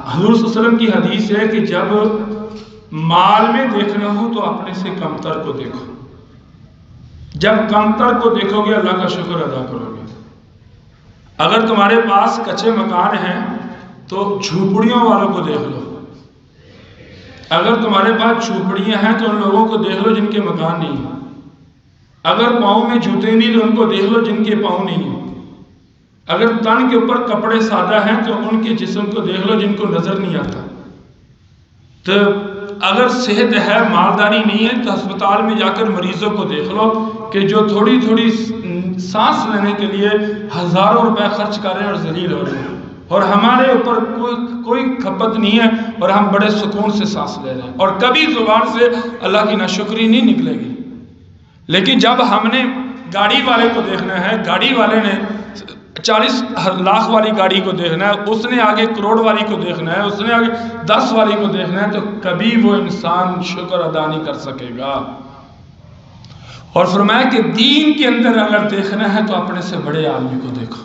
حضور صلی اللہ علیہ وسلم کی حدیث ہے کہ جب مال میں دیکھنا ہو تو اپنے سے کمتر کو دیکھو، جب کمتر کو دیکھو گے اللہ کا شکر ادا کرو گے۔ اگر تمہارے پاس کچے مکان ہیں تو جھوپڑیوں والوں کو دیکھ لو، اگر تمہارے پاس جھوپڑیاں ہیں تو ان لوگوں کو دیکھ لو جن کے مکان نہیں ہیں، اگر پاؤں میں جوتے نہیں تو ان کو دیکھ لو جن کے پاؤں نہیں ہیں، اگر تن کے اوپر کپڑے سادہ ہیں تو ان کے جسم کو دیکھ لو جن کو نظر نہیں آتا۔ تو اگر صحت ہے، مالداری نہیں ہے، تو ہسپتال میں جا کر مریضوں کو دیکھ لو کہ جو تھوڑی تھوڑی سانس لینے کے لیے ہزاروں روپے خرچ کر رہے ہیں اور ذلیل ہو رہے ہیں، اور ہمارے اوپر کوئی کھپت نہیں ہے اور ہم بڑے سکون سے سانس لے رہے ہیں اور کبھی زبان سے اللہ کی ناشکری نہیں نکلے گی۔ لیکن جب ہم نے گاڑی والے کو دیکھنا ہے، گاڑی والے نے 40 لاکھ والی گاڑی کو دیکھنا ہے، اس نے آگے کروڑ والی کو دیکھنا ہے، اس نے آگے 10 والی کو دیکھنا ہے، تو کبھی وہ انسان شکر ادا نہیں کر سکے گا۔ اور فرمایا کہ دین کے اندر اگر دیکھنا ہے تو اپنے سے بڑے آدمی کو دیکھو۔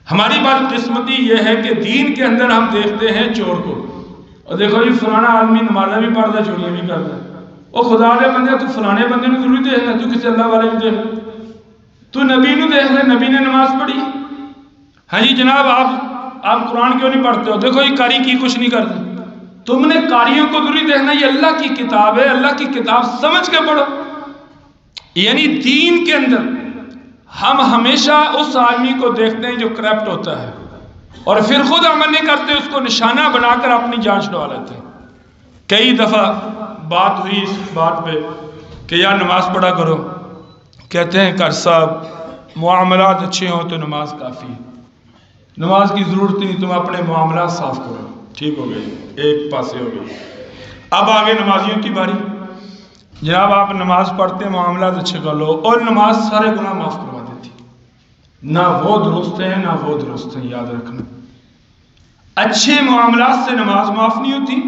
ہماری بات قسمتی یہ ہے کہ دین کے اندر ہم دیکھتے ہیں چور کو، اور دیکھو یہ فلانا آدمی نمازیں بھی پڑھتا ہے، چوریاں بھی کرتا ہے، وہ خدا دے بندے تو فلانے بندے نے ضروری دیکھنا، تو کسی اللہ والے نے دیکھنا، تو نبی نے دیکھ لے، نبی نے نماز پڑھی۔ ہاں جی جناب آپ قرآن کیوں نہیں پڑھتے ہو؟ دیکھو یہ قاری کی کچھ نہیں کرتے، تم نے قاریوں کو ضروری دیکھنا، یہ اللہ کی کتاب ہے، اللہ کی کتاب سمجھ کے پڑھو۔ یعنی دین کے اندر ہم ہمیشہ اس آدمی کو دیکھتے ہیں جو کرپٹ ہوتا ہے، اور پھر خود عمل نہیں کرتے، اس کو نشانہ بنا کر اپنی جان چھڑوا لیتے ہیں۔ کئی دفعہ بات ہوئی اس بات پہ کہ یار نماز پڑھا کرو، کہتے ہیں کر صاحب معاملات اچھے ہوں تو نماز کافی ہے، نماز کی ضرورت نہیں، تم اپنے معاملات صاف کرو، ٹھیک ہو گئی، ایک پاسے ہو گئی۔ اب آگے نمازیوں کی باری، جناب آپ نماز پڑھتے ہیں، معاملات اچھے کر لو، اور نماز سارے گناہ معاف کروا دیتی، نہ وہ درست ہیں نہ وہ درست ہیں، یاد رکھنا۔ اچھے معاملات سے نماز معاف نہیں ہوتی،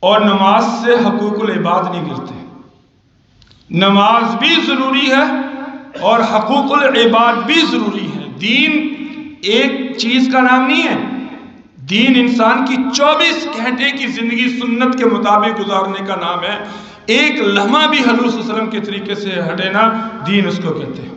اور نماز سے حقوق العباد نہیں گرتے۔ نماز بھی ضروری ہے اور حقوق العباد بھی ضروری ہے۔ دین ایک چیز کا نام نہیں ہے، دین انسان کی 24 گھنٹے کی زندگی سنت کے مطابق گزارنے کا نام ہے۔ ایک لمحہ بھی حضور صلی اللہ علیہ وسلم کے طریقے سے ہٹے نا، دین اس کو کہتے ہیں۔